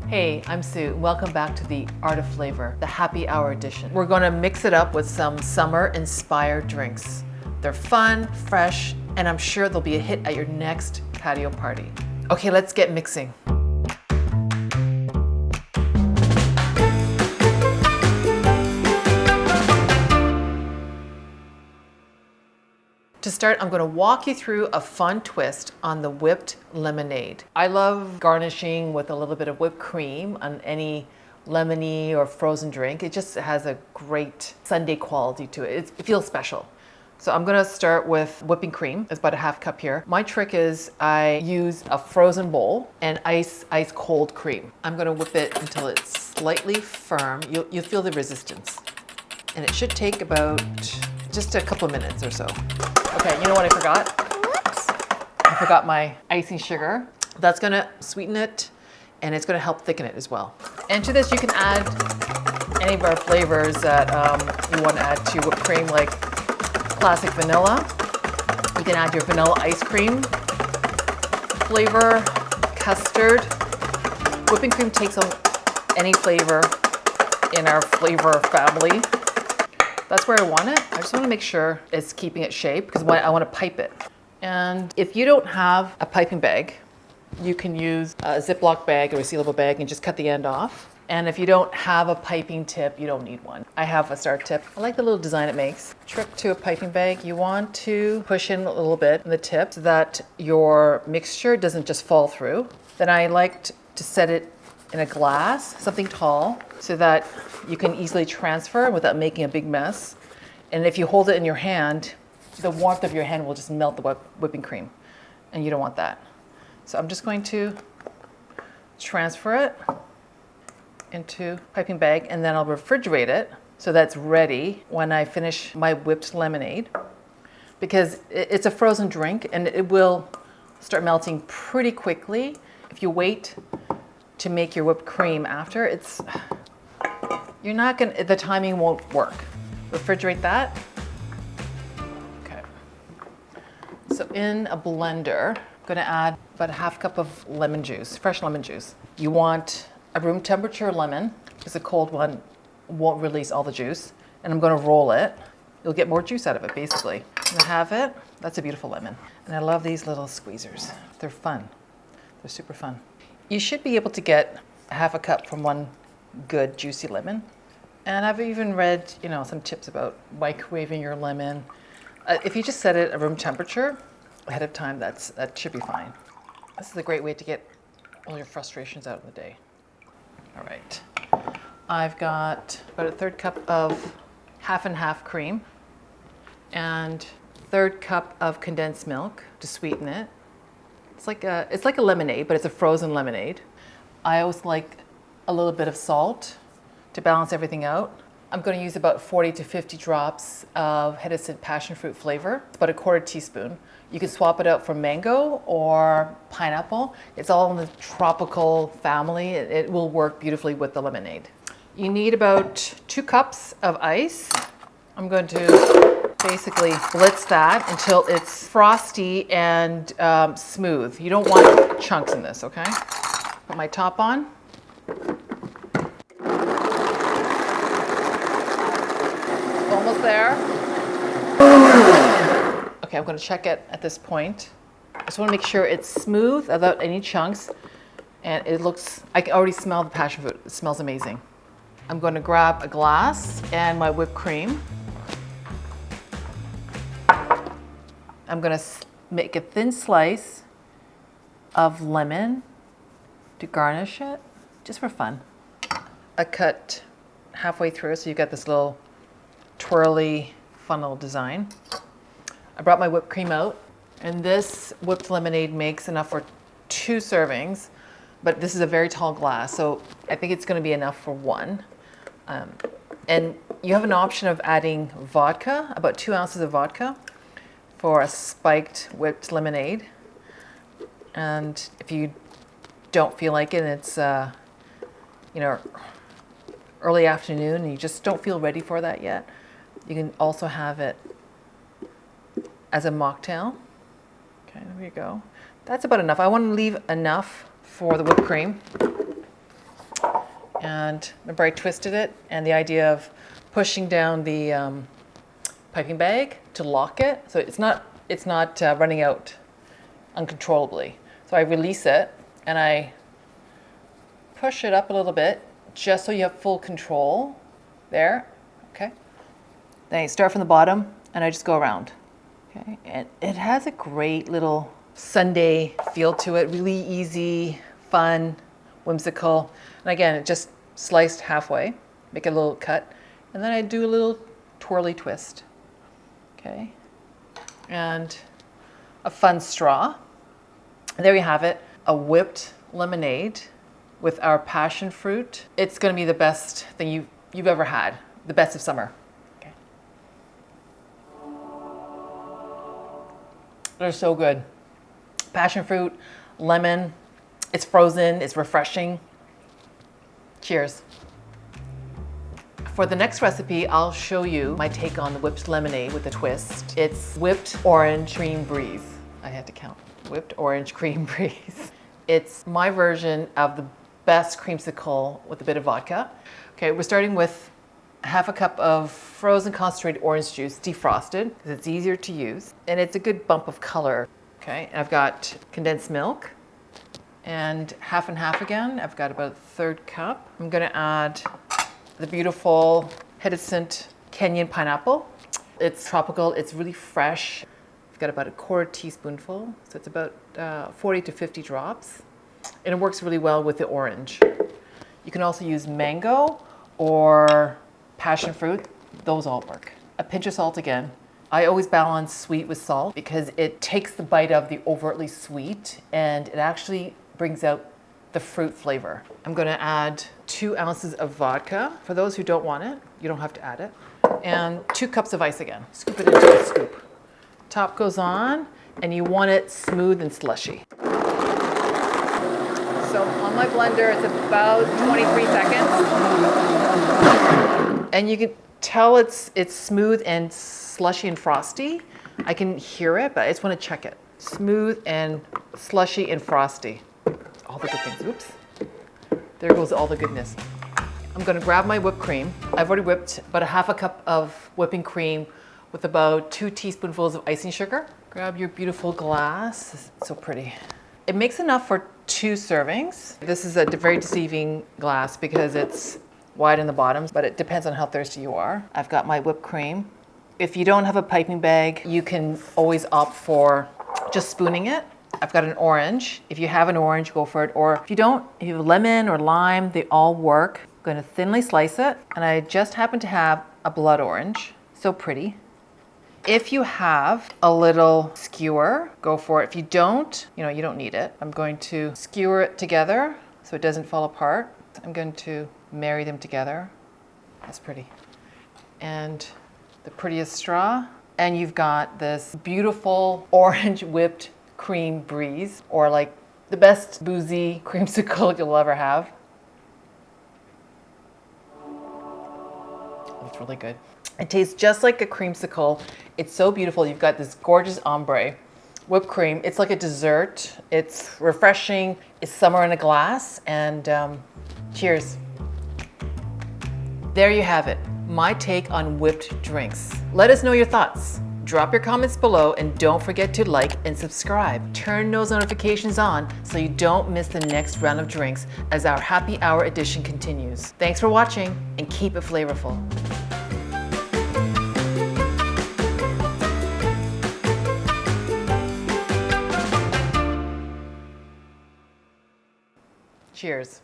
Hey, I'm Sue. Welcome back to the Art of Flavor, the happy hour edition. We're gonna mix it up with some summer-inspired drinks. They're fun, fresh, and I'm sure they'll be a hit at your next patio party. Okay, let's get mixing. To start, I'm gonna walk you through a fun twist on the whipped lemonade. I love garnishing with a little bit of whipped cream on any lemony or frozen drink. It just has a great Sunday quality to it. It feels special. So I'm gonna start with whipping cream. It's about a half cup here. My trick is I use a frozen bowl and ice cold cream. I'm gonna whip it until it's slightly firm. You'll feel the resistance. And it should take about just a couple of minutes or so. Okay, you know what I forgot? What? I forgot my icing sugar. That's gonna sweeten it and it's gonna help thicken it as well. And to this you can add any of our flavors that you want to add to whipped cream, like classic vanilla. You can add your vanilla ice cream flavor, custard. Whipping cream takes on any flavor in our flavor family. That's where I want it. I just want to make sure it's keeping its shape because I want to pipe it. And if you don't have a piping bag, you can use a Ziploc bag or a sealable bag and just cut the end off. And if you don't have a piping tip, you don't need one. I have a start tip. I like the little design it makes. Trick to a piping bag, you want to push in a little bit in the tip so that your mixture doesn't just fall through. Then I like to set it in a glass, something tall, so that you can easily transfer without making a big mess. And if you hold it in your hand, the warmth of your hand will just melt the whipping cream, and you don't want that. So I'm just going to transfer it into piping bag, and then I'll refrigerate it so that's ready when I finish my whipped lemonade, because it's a frozen drink and it will start melting pretty quickly. If you wait to make your whipped cream after, the timing won't work. Refrigerate that. Okay. So in a blender, I'm gonna add about a half cup of lemon juice, fresh lemon juice. You want a room temperature lemon, because a cold one won't release all the juice. And I'm gonna roll it. You'll get more juice out of it, basically. And I have it. That's a beautiful lemon. And I love these little squeezers. They're fun. They're super fun. You should be able to get half a cup from one good juicy lemon. And I've even read, some tips about microwaving your lemon. If you just set it at room temperature ahead of time, that should be fine. This is a great way to get all your frustrations out in the day. All right. I've got about a third cup of half and half cream and third cup of condensed milk to sweeten it. It's like a lemonade, but it's a frozen lemonade. I always like a little bit of salt to balance everything out. I'm going to use about 40 to 50 drops of Hedessent passion fruit flavor, about a quarter teaspoon. You can swap it out for mango or pineapple. It's all in the tropical family. It will work beautifully with the lemonade. You need about 2 cups of ice. I'm going to basically blitz that until it's frosty and smooth. You don't want chunks in this, okay? Put my top on. Almost there. Okay, I'm going to check it at this point. I just want to make sure it's smooth without any chunks. And I can already smell the passion fruit. It smells amazing. I'm going to grab a glass and my whipped cream. I'm going to make a thin slice of lemon to garnish it, just for fun. I cut halfway through, so you've got this little twirly funnel design. I brought my whipped cream out, and this whipped lemonade makes enough for 2 servings, but this is a very tall glass, so I think it's going to be enough for 1. And you have an option of adding vodka, about 2 ounces of vodka, for a spiked whipped lemonade. And if you don't feel like it and it's early afternoon and you just don't feel ready for that yet, you can also have it as a mocktail. Okay, there we go. That's about enough. I want to leave enough for the whipped cream. And remember I twisted it, and the idea of pushing down the piping bag to lock it so it's not running out uncontrollably. So I release it and I push it up a little bit just so you have full control there. Okay. Then I start from the bottom and I just go around. Okay. And it has a great little Sunday feel to it. Really easy, fun, whimsical. And again, it just sliced halfway, make a little cut, and then I do a little twirly twist. Okay. And a fun straw. And there you have it, a whipped lemonade with our passion fruit. It's going to be the best thing you've ever had, the best of summer. Okay. They're so good. Passion fruit, lemon, it's frozen, it's refreshing. Cheers. For the next recipe, I'll show you my take on the whipped lemonade with a twist. It's whipped orange cream breeze. I had to count. Whipped orange cream breeze. It's my version of the best creamsicle with a bit of vodka. Okay, we're starting with half a cup of frozen concentrated orange juice, defrosted, because it's easier to use, and it's a good bump of color. Okay, and I've got condensed milk, and half and half again. I've got about a third cup. I'm gonna add the beautiful Hedessent Kenyan pineapple. It's tropical, it's really fresh. I've got about a quarter teaspoonful, so it's about 40 to 50 drops. And it works really well with the orange. You can also use mango or passion fruit. Those all work. A pinch of salt again. I always balance sweet with salt because it takes the bite of the overtly sweet and it actually brings out the fruit flavor. I'm gonna add 2 ounces of vodka. For those who don't want it, you don't have to add it. And 2 cups of ice again. Scoop it into a scoop. Top goes on, and you want it smooth and slushy. So on my blender, it's about 23 seconds. And you can tell it's smooth and slushy and frosty. I can hear it, but I just want to check it. Smooth and slushy and frosty. All the good things. Oops. There goes all the goodness. I'm going to grab my whipped cream. I've already whipped about a half a cup of whipping cream with about 2 teaspoonfuls of icing sugar. Grab your beautiful glass. It's so pretty. It makes enough for 2 servings. This is a very deceiving glass because it's wide in the bottom, but it depends on how thirsty you are. I've got my whipped cream. If you don't have a piping bag, you can always opt for just spooning it. I've got an orange. If you have an orange, go for it. Or if you don't, if you have lemon or lime, they all work. I'm going to thinly slice it. And I just happen to have a blood orange. So pretty. If you have a little skewer, go for it. If you don't, you don't need it. I'm going to skewer it together so it doesn't fall apart. I'm going to marry them together. That's pretty. And the prettiest straw. And you've got this beautiful orange whipped cream breeze, or like the best boozy creamsicle you'll ever have. It's really good. It tastes just like a creamsicle. It's so beautiful. You've got this gorgeous ombre whipped cream. It's like a dessert. It's refreshing. It's summer in a glass. And cheers. There you have it. My take on whipped drinks. Let us know your thoughts. Drop your comments below and don't forget to like and subscribe. Turn those notifications on so you don't miss the next round of drinks as our happy hour edition continues. Thanks for watching and keep it flavorful. Cheers.